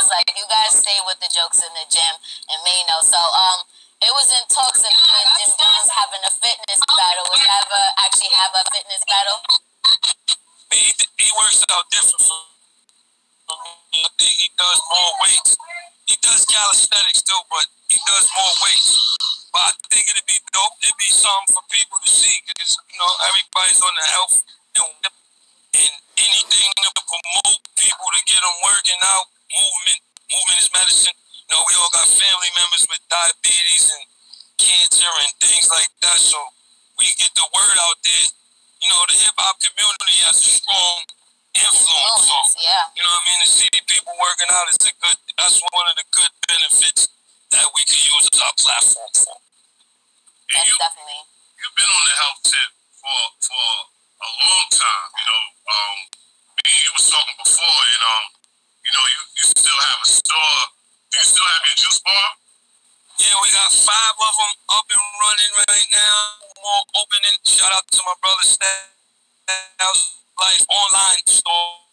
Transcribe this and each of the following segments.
was like, you guys stay with the jokes in the gym and Mano. So it was in talks of Jim Jones having a fitness battle. Would you ever actually have a fitness battle? He works out different from me. I think he does more weights. He does calisthenics too, but he does more weights. But I think it'd be dope. It'd be something for people to see because, everybody's on the health and anything to promote people to get them working out. Movement is medicine. We all got family members with diabetes and cancer and things like that. So we get the word out there. The hip-hop community has a strong influence. So, to see people working out that's one of the good benefits that we can use as our platform for. That's definitely. You've been on the health tip for a long time. Me and you was talking before, and you still have a store. Do you still have your juice bar? Yeah, we got 5 of them up and running right now. More opening. Shout out to my brother Styles Life online store.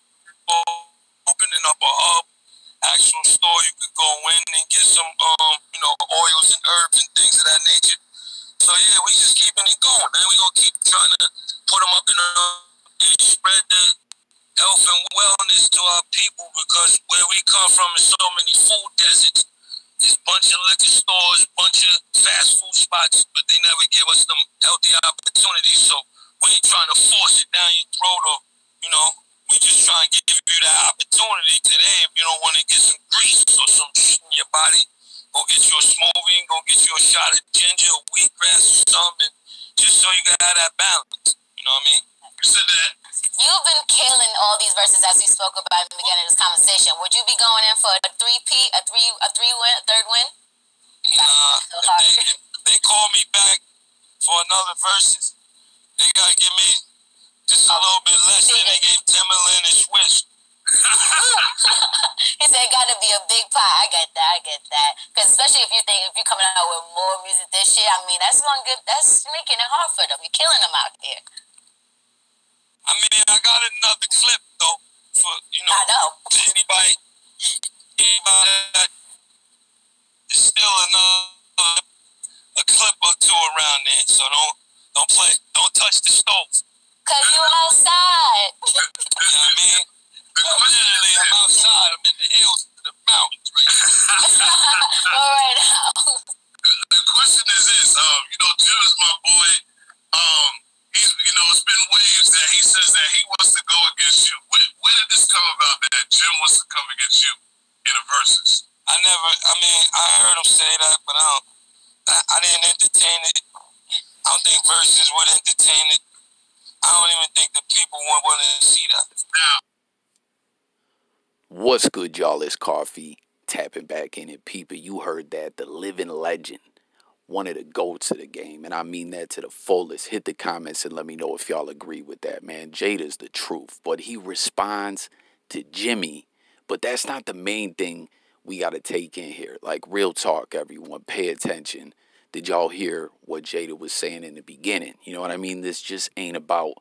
Opening up a hub, actual store you could go in and get some, oils and herbs and things of that nature. So yeah, we just keeping it going, man. We gonna keep trying to put them up and spread the health and wellness to our people because where we come from is so many food deserts. There's a bunch of liquor stores, bunch of fast food spots, but they never give us them healthy opportunities. So we ain't trying to force it down your throat or, we just trying to give you that opportunity today. If you don't want to get some grease or some shit in your body, go get you a smoothie, go get you a shot of ginger or wheatgrass or something, just so you can have that balance. You know what I mean? You said that. You've been killing all these verses as we spoke about in the beginning of this conversation. Would you be going in for a three-peat, a third win? Nah, if they call me back for another verses, they gotta give me just a little bit less than they gave Timberland and Swish. He said it gotta be a big pie. I get that. Because especially if you're coming out with more music this year, that's making it hard for them. You're killing them out here. I got another clip though for I know. to anybody that is still a clip or two around there. So don't touch the stove. Cause you outside. You know what I mean? Literally, I'm outside. I'm in the hills, the mountains right now. All right now. The question is this, Jim is my boy. It's been waves that he says that he wants to go against you. Where did this come about that Jim wants to come against you in a versus? I heard him say that, but I didn't entertain it. I don't think verses would entertain it. I don't even think the people would want to see that. Now. What's good, y'all? It's Coffee. Tapping back in it, people. You heard that. The living legend. One of the GOATs of the game, and I mean that to the fullest. Hit the comments and let me know if y'all agree with that, man. Jada's the truth, but he responds to Jimmy, but that's not the main thing we got to take in here. Like, real talk, everyone. Pay attention. Did y'all hear what Jada was saying in the beginning? You know what I mean? This just ain't about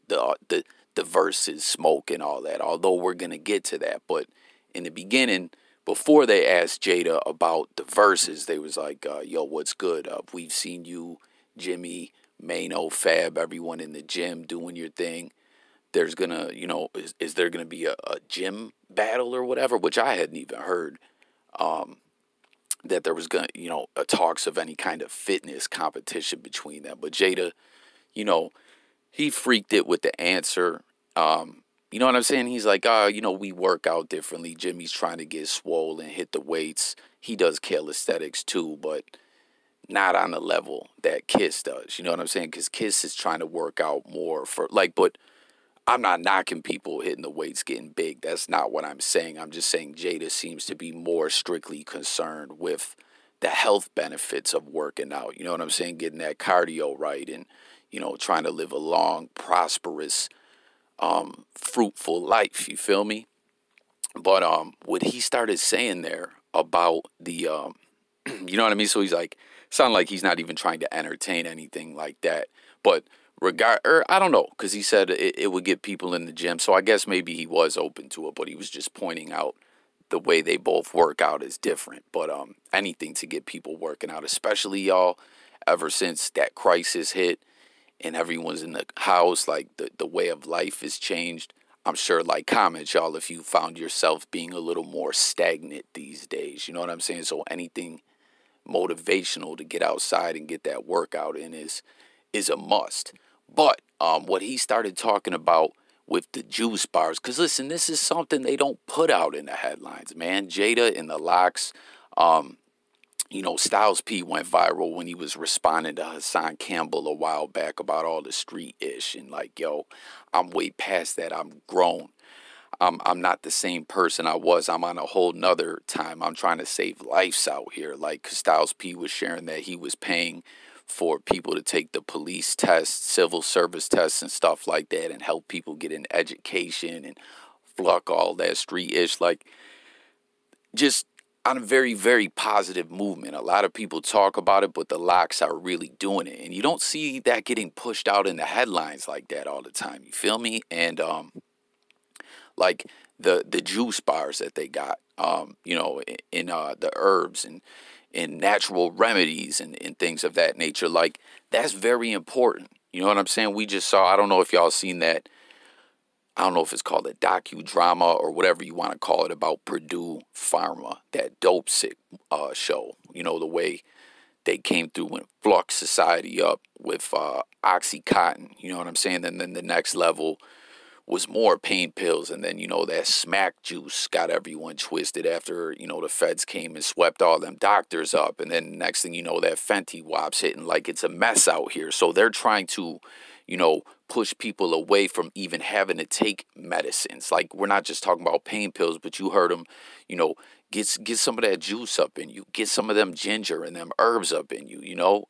the verses, smoke, and all that, although we're going to get to that. But in the beginning, before they asked Jada about the verses, they was like, yo, what's good? We've seen you, Jimmy, Mano, Fab, everyone in the gym doing your thing. There's going to, is there going to be a gym battle or whatever, which I hadn't even heard, that there was going to, talks of any kind of fitness competition between them. But Jada, he freaked it with the answer. You know what I'm saying? He's like, we work out differently. Jimmy's trying to get swole and hit the weights. He does calisthenics too, but not on the level that Kiss does. You know what I'm saying? Because Kiss is trying to work out more but I'm not knocking people hitting the weights, getting big. That's not what I'm saying. I'm just saying Jada seems to be more strictly concerned with the health benefits of working out. You know what I'm saying? Getting that cardio right and, trying to live a long, prosperous, fruitful life, you feel me? But what he started saying there about the you know what I mean? So he's like, sound like he's not even trying to entertain anything like that. But I don't know, because he said it would get people in the gym. So I guess maybe he was open to it, but he was just pointing out the way they both work out is different. But anything to get people working out, especially y'all, ever since that crisis hit and everyone's in the house, like the way of life has changed. I'm sure, like, comment, y'all, if you found yourself being a little more stagnant these days. You know what I'm saying? So anything motivational to get outside and get that workout in is a must. But what he started talking about with the juice bars, because listen, this is something they don't put out in the headlines, man. Jada and the Locks, you know, Styles P went viral when he was responding to Hassan Campbell a while back about all the street ish and like, yo, I'm way past that. I'm grown. I'm not the same person I was. I'm on a whole nother time. I'm trying to save lives out here. Like Styles P was sharing that he was paying for people to take the police tests, civil service tests and stuff like that and help people get an education and fuck all that street ish. Like, just on a very, very positive movement. A lot of people talk about it, but the Locks are really doing it. And you don't see that getting pushed out in the headlines like that all the time. You feel me? And like the juice bars that they got, you know, in the herbs and in natural remedies and things of that nature. Like, that's very important. You know what I'm saying? We just saw, I don't know if y'all seen that, I don't know if it's called a docudrama or whatever you want to call it, about Purdue Pharma, that dope sick show. You know, the way they came through and flux society up with Oxycontin. You know what I'm saying? And then the next level was more pain pills. And then, you know, that smack juice got everyone twisted after, you know, the feds came and swept all them doctors up. And then next thing you know, that Fenty Wap's hitting. Like, it's a mess out here. So they're trying to, you know, push people away from even having to take medicines. Like, we're not just talking about pain pills, but you heard them, you know, get some of that juice up in you, get some of them ginger and them herbs up in you, you know,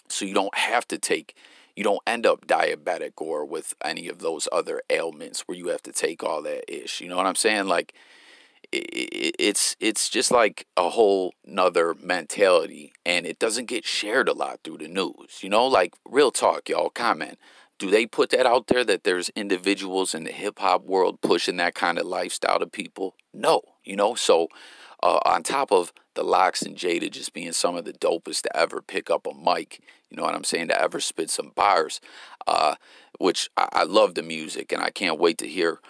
so you don't have to take, you don't end up diabetic or with any of those other ailments where you have to take all that ish. You know what I'm saying? Like, it's just like a whole nother mentality, and it doesn't get shared a lot through the news. You know, like, real talk, y'all, comment. Do they put that out there that there's individuals in the hip hop world pushing that kind of lifestyle to people? No, you know. So on top of the Locks and Jada just being some of the dopest to ever pick up a mic, you know what I'm saying, to ever spit some bars, which I love the music, and I can't wait to hear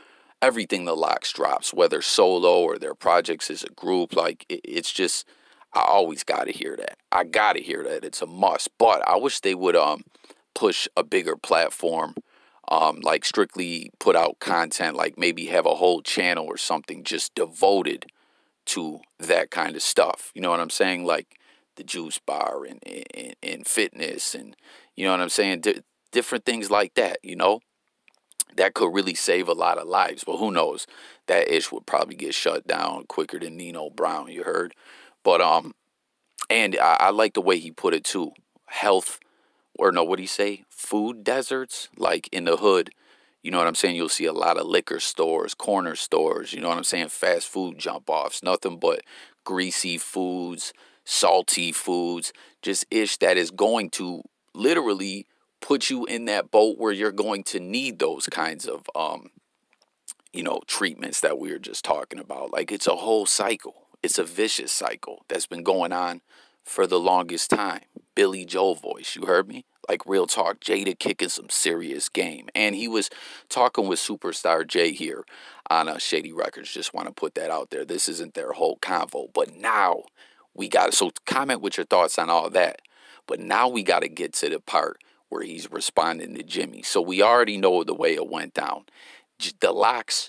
everything the Locks drops, whether solo or their projects as a group. Like, it's just, I always got to hear that. I got to hear that. It's a must. But I wish they would push a bigger platform, like strictly put out content, like maybe have a whole channel or something just devoted to that kind of stuff. You know what I'm saying? Like the juice bar and fitness and, you know what I'm saying? Different things like that, you know? That could really save a lot of lives. But who knows? That ish would probably get shut down quicker than Nino Brown, you heard? But, and I like the way he put it too. Health, or no, what do you say? Food deserts, like in the hood. You know what I'm saying? You'll see a lot of liquor stores, corner stores, you know what I'm saying? Fast food jump offs, nothing but greasy foods, salty foods, just ish that is going to literally put you in that boat where you're going to need those kinds of, you know, treatments that we were just talking about. Like, it's a whole cycle. It's a vicious cycle that's been going on for the longest time. Billy Joel voice, you heard me? Like, real talk, Jada kicking some serious game. And he was talking with Superstar J here on Shady Records. Just want to put that out there. This isn't their whole convo. But now we got to, so comment with your thoughts on all that. But now we got to get to the part where he's responding to Jimmy. So we already know the way it went down. The Locks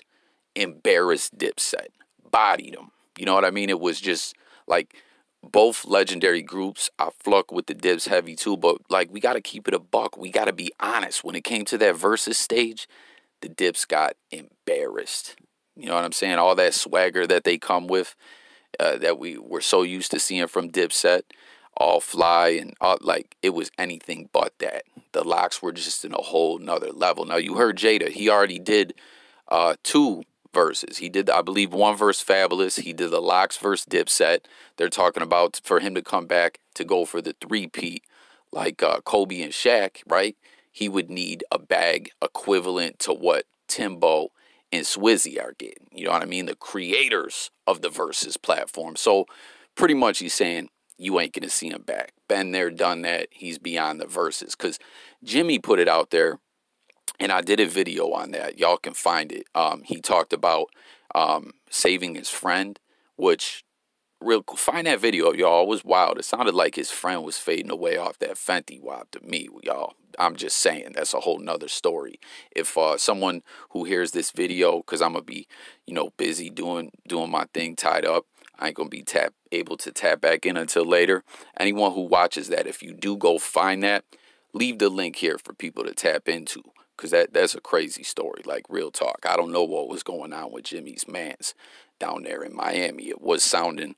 embarrassed Dipset, bodied him. You know what I mean? It was just like both legendary groups. I fuck with the Dips heavy too, but like, we got to keep it a buck. We got to be honest. When it came to that versus stage, the Dips got embarrassed. You know what I'm saying? All that swagger that they come with, that we were so used to seeing from Dipset, all fly and all, like, it was anything but that. The Locks were just in a whole nother level. Now, you heard Jada. He already did 2 verses. He did, I believe, 1 verse Fabulous. He did the Locks verse Dipset. They're talking about for him to come back to go for the 3-peat like Kobe and Shaq, right? He would need a bag equivalent to what Timbo and Swizzy are getting. You know what I mean? The creators of the Versus platform. So pretty much he's saying you ain't going to see him back. Been there, done that. He's beyond the Versus. Because Jimmy put it out there, and I did a video on that. Y'all can find it. He talked about saving his friend, which, real cool. Find that video, y'all. It was wild. It sounded like his friend was fading away off that Fenty wop to me, y'all. I'm just saying, that's a whole nother story. If someone who hears this video, because I'm going to be, you know, busy doing my thing, tied up, I ain't going to be able to tap back in until later. Anyone who watches that, if you do go find that, leave the link here for people to tap into. Because that's a crazy story, like real talk. I don't know what was going on with Jimmy's mans down there in Miami. It was sounding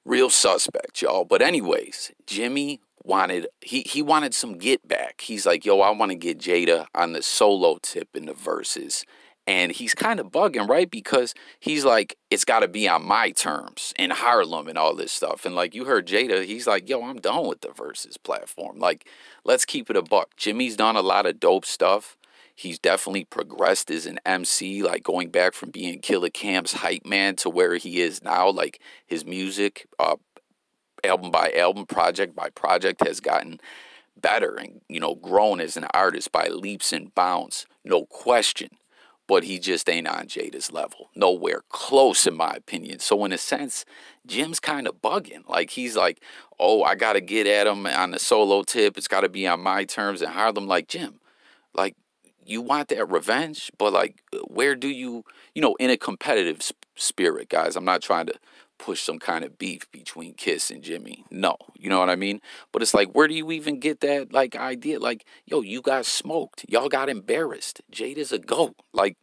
real suspect, y'all. But anyways, Jimmy wanted, he wanted some get back. He's like, yo, I want to get Jada on the solo tip in the Verses. And he's kind of bugging, right? Because he's like, it's got to be on my terms in Harlem and all this stuff. And like you heard Jada, he's like, yo, I'm done with the Versus platform. Like, let's keep it a buck. Jimmy's done a lot of dope stuff. He's definitely progressed as an MC, like going back from being Killer Camp's hype man to where he is now. Like his music, album by album, project by project, has gotten better and, you know, grown as an artist by leaps and bounds. No question. But he just ain't on Jada's level. Nowhere close, in my opinion. So in a sense, Jim's kind of bugging. Like, he's like, oh, I got to get at him on the solo tip. It's got to be on my terms. And Harlem, like, Jim, like, you want that revenge? But, like, where do you, you know, in a competitive spirit, guys, I'm not trying to push some kind of beef between Kiss and Jimmy. No, you know what I mean? But it's like, where do you even get that, like, idea? Like, yo, you got smoked. Y'all got embarrassed. Jada's a GOAT. Like,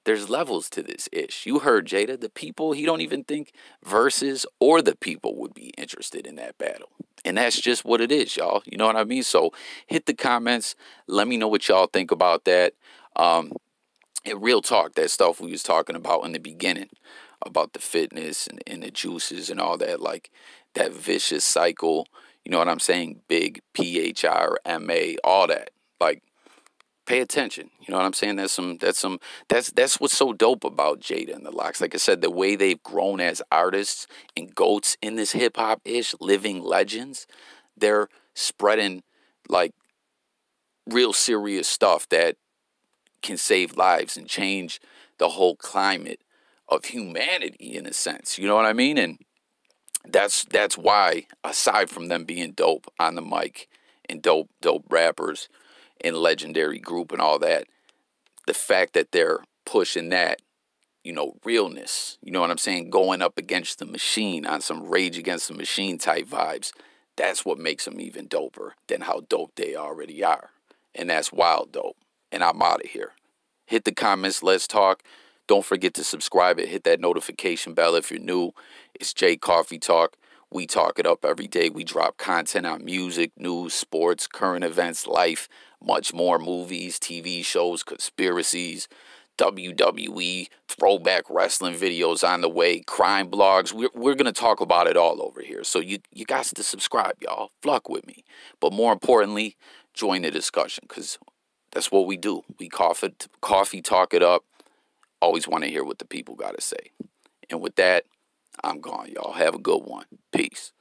there's levels to this ish. You heard Jada. The people, he don't even think Versus or the people would be interested in that battle. And that's just what it is, y'all. You know what I mean? So hit the comments. Let me know what y'all think about that. And real talk, that stuff we was talking about in the beginning, about the fitness and the juices and all that, like that vicious cycle, you know what I'm saying? Big PHRMA, all that. Like, pay attention. You know what I'm saying? That's what's so dope about Jada and the Lox. Like I said, the way they've grown as artists and GOATs in this hip hop ish, living legends, they're spreading like real serious stuff that can save lives and change the whole climate of humanity in a sense. You know what I mean? And that's why, aside from them being dope on the mic and dope rappers and legendary group and all that, the fact that they're pushing that, you know, realness, you know what I'm saying, going up against the machine on some Rage Against the Machine type vibes, that's what makes them even doper than how dope they already are. And that's wild dope. And I'm out of here. Hit the comments. Let's talk. Don't forget to subscribe and hit that notification bell if you're new. It's J Coffee Talk. We talk it up every day. We drop content on music, news, sports, current events, life, much more, movies, TV shows, conspiracies, WWE, throwback wrestling videos on the way, crime blogs. We're going to talk about it all over here. So you got to subscribe, y'all. Flock with me. But more importantly, join the discussion, because that's what we do. We coffee talk it up. Always want to hear what the people got to say. And with that, I'm gone, y'all. Have a good one. Peace.